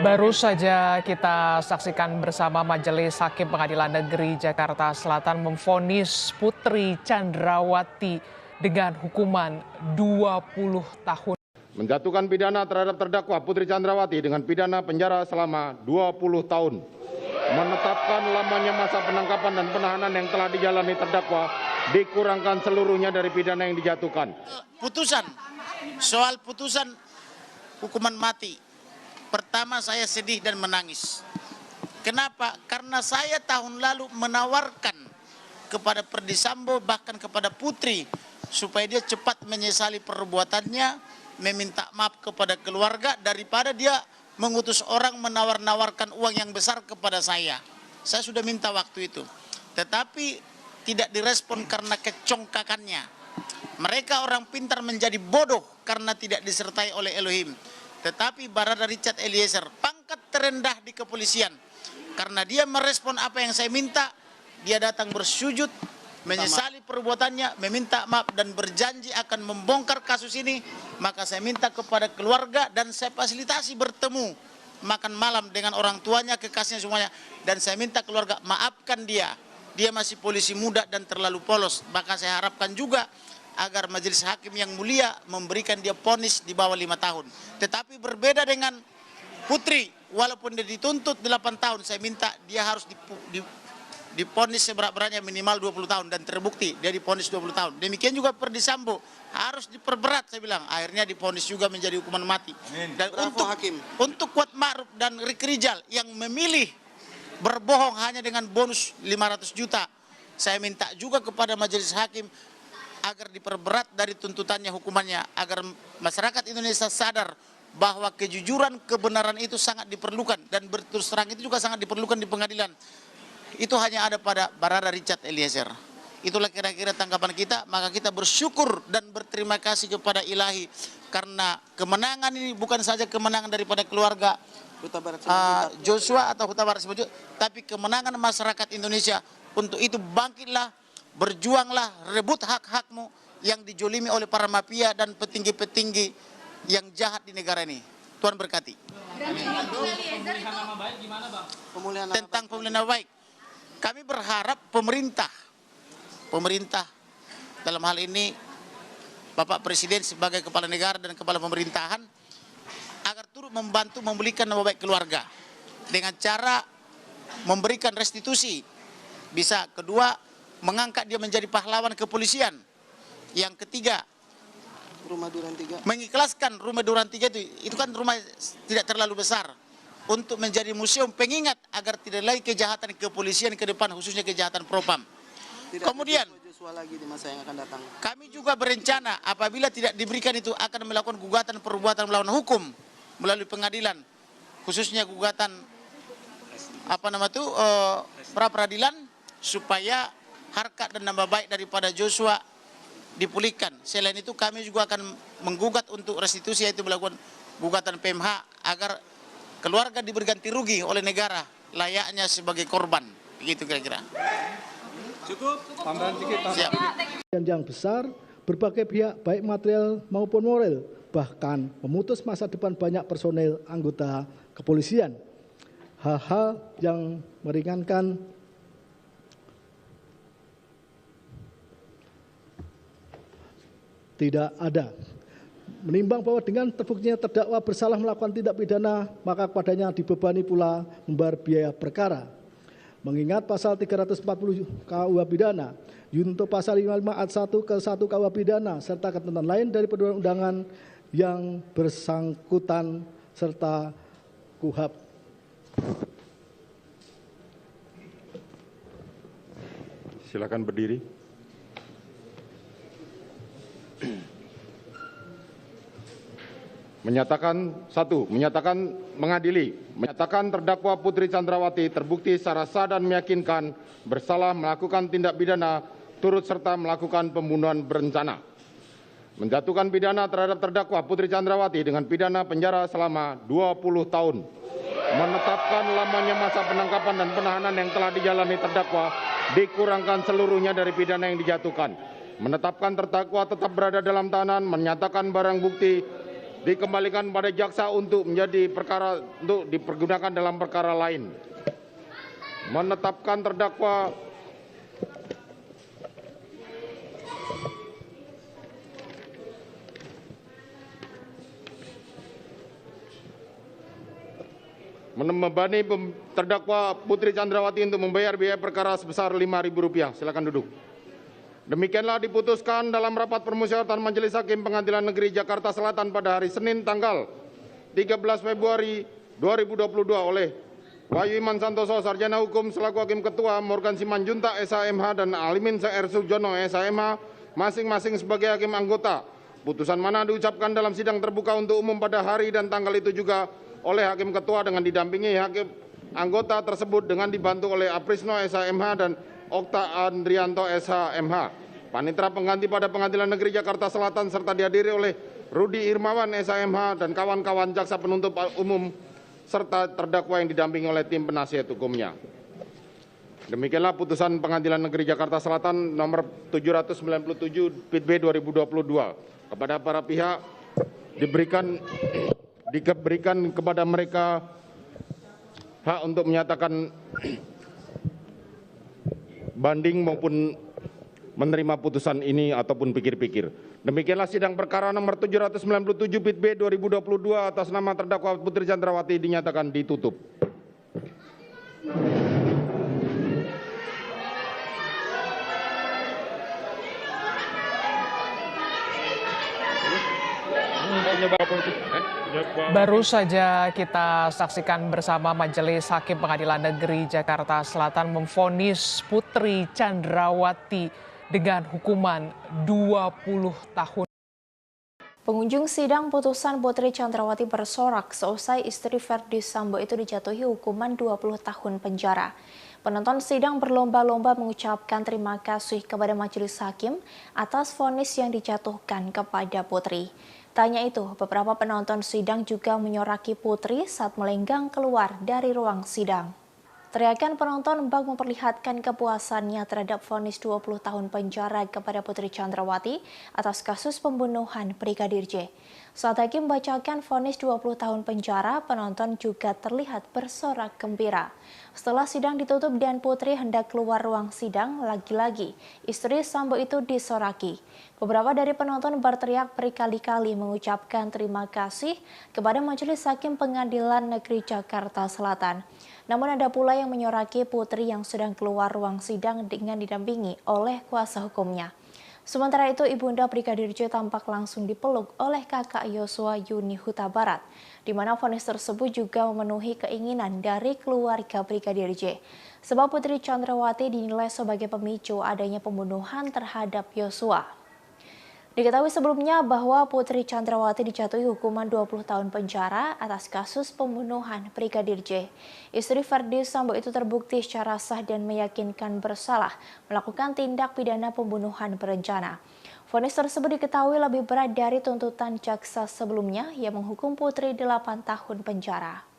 Baru saja kita saksikan bersama Majelis Hakim Pengadilan Negeri Jakarta Selatan memvonis Putri Chandrawati dengan hukuman 20 tahun. Menjatuhkan pidana terhadap terdakwa Putri Chandrawati dengan pidana penjara selama 20 tahun. Menetapkan lamanya masa penangkapan dan penahanan yang telah dijalani terdakwa dikurangkan seluruhnya dari pidana yang dijatuhkan. Soal putusan hukuman mati. Pertama saya sedih dan menangis. Kenapa? Karena saya tahun lalu menawarkan kepada Perdi Sambo bahkan kepada Putri supaya dia cepat menyesali perbuatannya, meminta maaf kepada keluarga daripada dia mengutus orang menawar-nawarkan uang yang besar kepada saya. Saya sudah minta waktu itu. Tetapi tidak direspon karena kecongkakannya. Mereka orang pintar menjadi bodoh karena tidak disertai oleh Elohim. Tetapi Barada Richard Eliezer, pangkat terendah di kepolisian, karena dia merespon apa yang saya minta, dia datang bersujud, menyesali perbuatannya, meminta maaf dan berjanji akan membongkar kasus ini. Maka saya minta kepada keluarga dan saya fasilitasi bertemu makan malam dengan orang tuanya, kekasihnya semuanya. Dan saya minta keluarga maafkan dia. Dia masih polisi muda dan terlalu polos. Bahkan saya harapkan juga agar majelis hakim yang mulia memberikan dia vonis di bawah 5 tahun. Tetapi berbeda dengan Putri, walaupun dia dituntut 8 tahun, saya minta dia harus divonis seberat-beratnya minimal 20 tahun dan terbukti dia divonis 20 tahun. Demikian juga Perdi Sambo harus diperberat, saya bilang. Akhirnya divonis juga menjadi hukuman mati. Dan untuk Kuat Ma'ruf dan Ricky Rijal yang memilih berbohong hanya dengan bonus 500 juta, saya minta juga kepada majelis hakim agar diperberat dari tuntutannya hukumannya, agar masyarakat Indonesia sadar bahwa kejujuran, kebenaran itu sangat diperlukan dan berterus terang itu juga sangat diperlukan di pengadilan. Itu hanya ada pada Barada Richard Eliezer. Itulah kira-kira tanggapan kita, maka kita bersyukur dan berterima kasih kepada Ilahi karena kemenangan ini bukan saja kemenangan daripada keluarga Joshua atau Huta Barat Simalungun, tapi kemenangan masyarakat Indonesia. Untuk itu bangkitlah, berjuanglah, rebut hak-hakmu yang dijolimi oleh para mafia dan petinggi-petinggi yang jahat di negara ini. Tuhan berkati. Tentang pemulihan nama baik, kami berharap pemerintah dalam hal ini Bapak Presiden sebagai kepala negara dan kepala pemerintahan agar turut membantu memulihkan nama baik keluarga dengan cara memberikan restitusi. Bisa kedua, mengangkat dia menjadi pahlawan kepolisian. Yang ketiga, Rumah Duran 3. Mengikhlaskan Rumah Duran 3 itu kan rumah tidak terlalu besar untuk menjadi museum pengingat agar tidak lagi kejahatan kepolisian ke depan, khususnya kejahatan propam. Kemudian lagi di masa yang akan datang. Kami juga berencana apabila tidak diberikan itu akan melakukan gugatan perbuatan melawan hukum melalui pengadilan, khususnya gugatan pra peradilan supaya harkat dan nama baik daripada Joshua dipulihkan. Selain itu kami juga akan menggugat untuk restitusi, yaitu melakukan gugatan PMH agar keluarga diberi ganti rugi oleh negara layaknya sebagai korban. Begitu kira-kira. Cukup. Tambahan sedikit. Siap. Yang besar, berbagai pihak baik material maupun moral bahkan memutus masa depan banyak personel anggota kepolisian. Hal-hal yang meringankan tidak ada. Menimbang bahwa dengan terbuktinya terdakwa bersalah melakukan tindak pidana, maka kepadanya dibebani pula membayar biaya perkara. Mengingat pasal 340 KUH Pidana, junto pasal 55 ayat 1 ke 1 KUH Pidana, serta ketentuan lain dari perundang-undangan yang bersangkutan serta KUHP. Silakan berdiri. Menyatakan terdakwa Putri Chandrawati terbukti secara sah dan meyakinkan bersalah melakukan tindak pidana turut serta melakukan pembunuhan berencana. Menjatuhkan pidana terhadap terdakwa Putri Chandrawati dengan pidana penjara selama 20 tahun. Menetapkan lamanya masa penangkapan dan penahanan yang telah dijalani terdakwa dikurangkan seluruhnya dari pidana yang dijatuhkan. Menetapkan terdakwa tetap berada dalam tahanan, menyatakan barang bukti dikembalikan pada jaksa untuk dipergunakan dalam perkara lain. Menetapkan terdakwa membebani terdakwa Putri Chandrawati untuk membayar biaya perkara sebesar Rp5.000. Silakan duduk. Demikianlah diputuskan dalam rapat permusyawaratan Majelis Hakim Pengadilan Negeri Jakarta Selatan pada hari Senin tanggal 13 Februari 2022 oleh Wahyu Iman Santoso, Sarjana Hukum selaku Hakim Ketua, Morgan Simanjuntak SHMH dan Alimin R. Sujono SHMH masing-masing sebagai Hakim Anggota. Putusan mana diucapkan dalam sidang terbuka untuk umum pada hari dan tanggal itu juga oleh Hakim Ketua dengan didampingi Hakim Anggota tersebut dengan dibantu oleh Aprisno SHMH dan Okta Andrianto SHMH. Panitera pengganti pada Pengadilan Negeri Jakarta Selatan serta dihadiri oleh Rudi Irmawan SHMH dan kawan-kawan jaksa penuntut umum serta terdakwa yang didampingi oleh tim penasihat hukumnya. Demikianlah putusan Pengadilan Negeri Jakarta Selatan nomor 797 PIT B 2022. Kepada para pihak diberikan kepada mereka hak untuk menyatakan banding maupun menerima putusan ini ataupun pikir-pikir. Demikianlah sidang perkara nomor 797 PIT B 2022 atas nama terdakwa Putri Chandrawati dinyatakan ditutup. Baru saja kita saksikan bersama Majelis Hakim Pengadilan Negeri Jakarta Selatan memvonis Putri Chandrawati dengan hukuman 20 tahun. Pengunjung sidang putusan Putri Chandrawati bersorak seusai istri Verdi Sambo itu dijatuhi hukuman 20 tahun penjara. Penonton sidang berlomba-lomba mengucapkan terima kasih kepada majelis hakim atas vonis yang dijatuhkan kepada Putri. Tak hanya itu, beberapa penonton sidang juga menyoraki Putri saat melenggang keluar dari ruang sidang. Teriakan penonton bak memperlihatkan kepuasannya terhadap vonis 20 tahun penjara kepada Putri Chandrawati atas kasus pembunuhan Brigadir J. Saat hakim membacakan vonis 20 tahun penjara, penonton juga terlihat bersorak gembira. Setelah sidang ditutup dan Putri hendak keluar ruang sidang, lagi-lagi istri Sambo itu disoraki. Beberapa dari penonton berteriak berkali-kali mengucapkan terima kasih kepada Majelis Hakim Pengadilan Negeri Jakarta Selatan. Namun ada pula yang menyoraki Putri yang sedang keluar ruang sidang dengan didampingi oleh kuasa hukumnya. Sementara itu, Ibunda Brigadir J tampak langsung dipeluk oleh kakak Yosua Yuni Huta Barat, di mana vonis tersebut juga memenuhi keinginan dari keluarga Brigadir J. Sebab Putri Chandrawati dinilai sebagai pemicu adanya pembunuhan terhadap Yosua. Diketahui sebelumnya bahwa Putri Chandrawati dijatuhi hukuman 20 tahun penjara atas kasus pembunuhan Brigadir J. Istri Verdi Sambo itu terbukti secara sah dan meyakinkan bersalah melakukan tindak pidana pembunuhan berencana. Vonis tersebut diketahui lebih berat dari tuntutan jaksa sebelumnya yang menghukum Putri 8 tahun penjara.